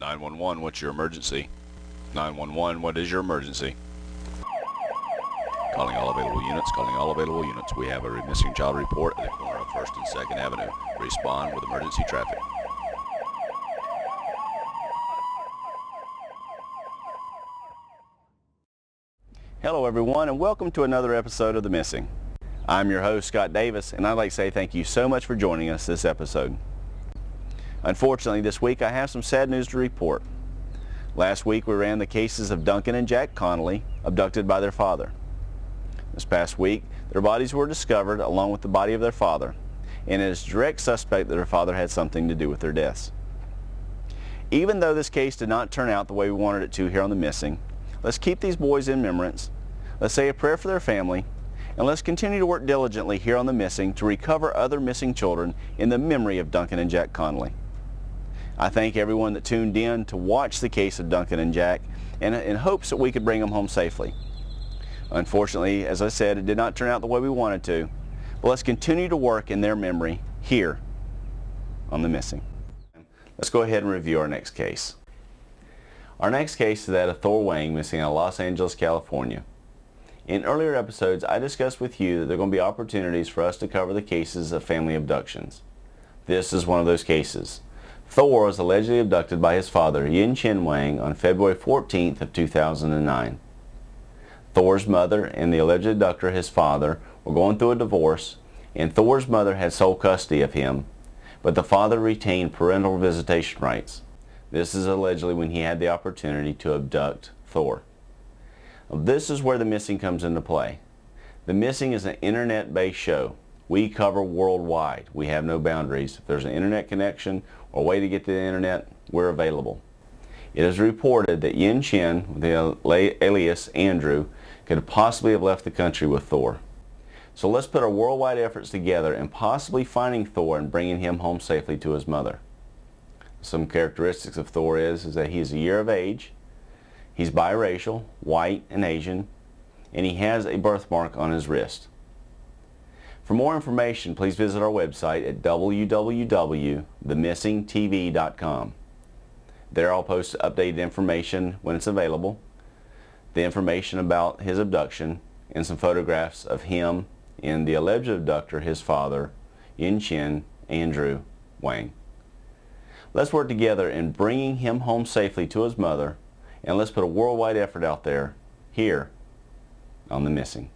911, what's your emergency? 911, what is your emergency? Calling all available units, calling all available units. We have a missing child report at the corner of 1st and 2nd Avenue. Respond with emergency traffic. Hello everyone, and welcome to another episode of The Missing. I'm your host, Scott Davis, and I'd like to say thank you so much for joining us this episode. Unfortunately, this week I have some sad news to report. Last week we ran the cases of Duncan and Jack Connolly, abducted by their father. This past week, their bodies were discovered along with the body of their father, and it is direct suspect that their father had something to do with their deaths. Even though this case did not turn out the way we wanted it to here on The Missing, let's keep these boys in remembrance, let's say a prayer for their family, and let's continue to work diligently here on The Missing to recover other missing children in the memory of Duncan and Jack Connolly. I thank everyone that tuned in to watch the case of Duncan and Jack and in hopes that we could bring them home safely. Unfortunately, as I said, it did not turn out the way we wanted to, but let's continue to work in their memory here on The Missing. Let's go ahead and review our next case. Our next case is that of Thor Wang missing out of Los Angeles, California. In earlier episodes, I discussed with you that there are going to be opportunities for us to cover the cases of family abductions. This is one of those cases. Thor was allegedly abducted by his father, Yin Chen Wang, on February 14th of 2009. Thor's mother and the alleged abductor, his father, were going through a divorce, and Thor's mother had sole custody of him, but the father retained parental visitation rights. This is allegedly when he had the opportunity to abduct Thor. This is where The Missing comes into play. The Missing is an internet-based show. We cover worldwide. We have no boundaries. If there's an internet connection or a way to get to the internet, we're available. It is reported that Yin Chen, with the alias Andrew, could possibly have left the country with Thor. So let's put our worldwide efforts together in possibly finding Thor and bringing him home safely to his mother. Some characteristics of Thor is that he is a year of age, he's biracial, white and Asian, and he has a birthmark on his wrist. For more information, please visit our website at www.themissingtv.com. There I'll post updated information when it's available, the information about his abduction, and some photographs of him and the alleged abductor, his father, Yin Chen Andrew Wang. Let's work together in bringing him home safely to his mother, and let's put a worldwide effort out there, here on The Missing.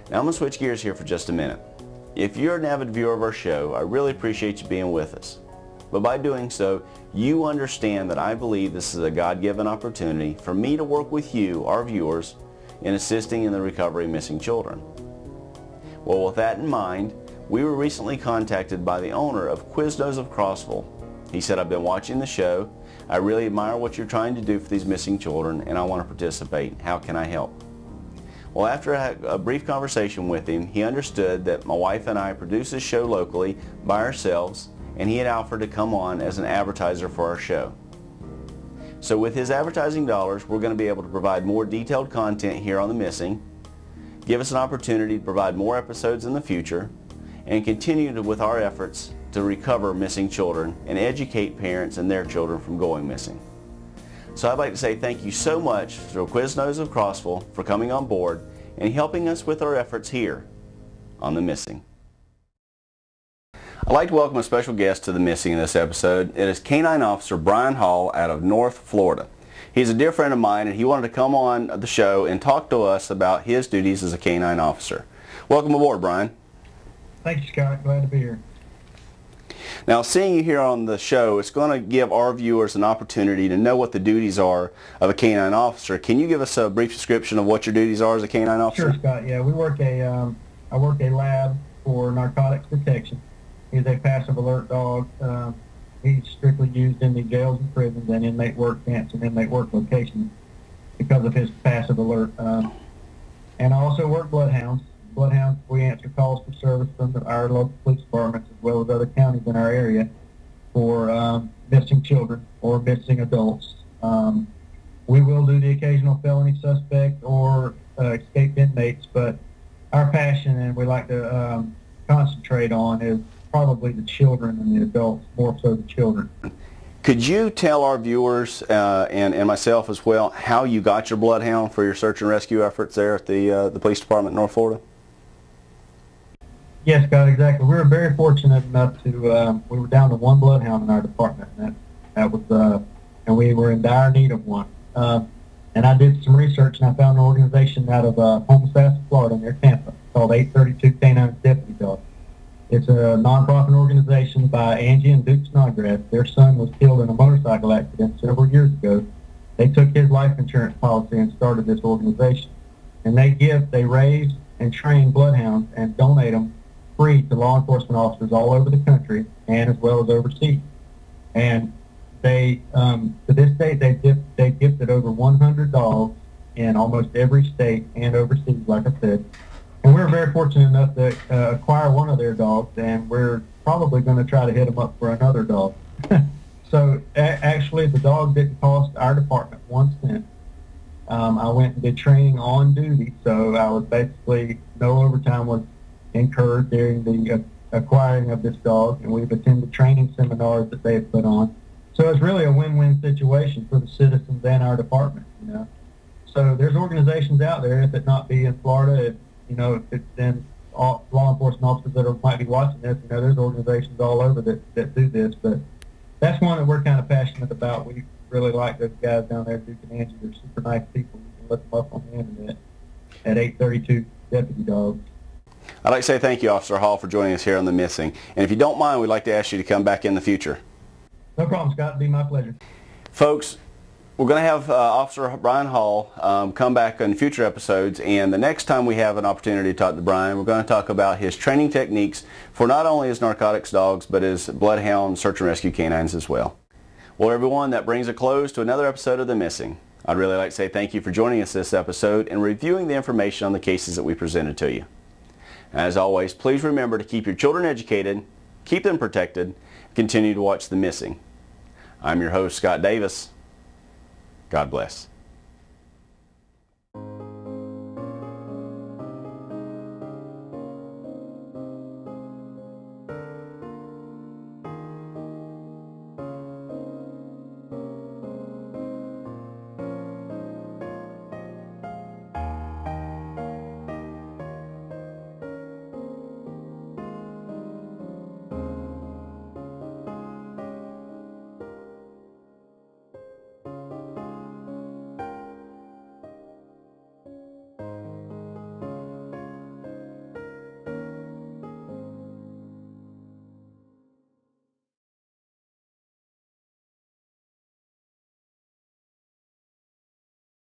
Now I'm going to switch gears here for just a minute. If you're an avid viewer of our show, I really appreciate you being with us. But by doing so, you understand that I believe this is a God-given opportunity for me to work with you, our viewers, in assisting in the recovery of missing children. Well, with that in mind, we were recently contacted by the owner of Quiznos of Crossville. He said, I've been watching the show. I really admire what you're trying to do for these missing children, and I want to participate. How can I help? Well, after a brief conversation with him, he understood that my wife and I produce this show locally by ourselves, and he had offered to come on as an advertiser for our show. So with his advertising dollars, we're going to be able to provide more detailed content here on The Missing, give us an opportunity to provide more episodes in the future, and continue with our efforts to recover missing children and educate parents and their children from going missing. So I'd like to say thank you so much to Quiznos of Crossville for coming on board and helping us with our efforts here on The Missing. I'd like to welcome a special guest to The Missing in this episode. It is Canine Officer Brian Hall out of North Florida. He's a dear friend of mine, and he wanted to come on the show and talk to us about his duties as a canine officer. Welcome aboard, Brian. Thank you, Scott. Glad to be here. Now, seeing you here on the show, it's going to give our viewers an opportunity to know what the duties are of a canine officer. Can you give us a brief description of what your duties are as a canine officer? Sure, Scott. Yeah, I work a lab for narcotics detection. He's a passive alert dog. He's strictly used in the jails and prisons and inmate work camps and inmate work locations because of his passive alert. And I also work bloodhounds. Bloodhounds, we answer calls for service from our local police departments as well as other counties in our area for missing children or missing adults. We will do the occasional felony suspect or escaped inmates, but our passion and we like to concentrate on is probably the children and the adults, more so the children. Could you tell our viewers and myself as well how you got your bloodhound for your search and rescue efforts there at the police department in North Florida? Yes, Scott, exactly. We were very fortunate enough to, we were down to one bloodhound in our department, and that was, and we were in dire need of one. And I did some research, and I found an organization out of Homestead, Florida, near Tampa, called 832 K9 Deputy Dog. It's a nonprofit organization by Angie and Duke Snodgrass. Their son was killed in a motorcycle accident several years ago. They took his life insurance policy and started this organization. And they raise and train bloodhounds and donate them free to law enforcement officers all over the country and as well as overseas. And they, to this date, they've gifted over 100 dogs in almost every state and overseas, like I said. And we're very fortunate enough to acquire one of their dogs, and we're probably going to try to hit them up for another dog. So actually, the dog didn't cost our department 1 cent. I went and did training on duty, so I was basically, no overtime was incurred during the acquiring of this dog, and we've attended training seminars that they have put on. So it's really a win-win situation for the citizens and our department, you know. So there's organizations out there, if it not be in Florida, if it's in law enforcement officers that might be watching this, there's organizations all over that do this, but that's one that we're kind of passionate about. We really like those guys down there, Duke and Angie. They're super nice people. You can look them up on the internet at 832 Deputy Dog. I'd like to say thank you, Officer Hall, for joining us here on The Missing. And if you don't mind, we'd like to ask you to come back in the future. No problem, Scott. It'd be my pleasure. Folks, we're going to have Officer Brian Hall come back in future episodes, and the next time we have an opportunity to talk to Brian, we're going to talk about his training techniques for not only his narcotics dogs, but his bloodhound search and rescue canines as well. Well, everyone, that brings a close to another episode of The Missing. I'd really like to say thank you for joining us this episode and reviewing the information on the cases that we presented to you. As always, please remember to keep your children educated, keep them protected, and continue to watch The Missing. I'm your host, Scott Davis. God bless.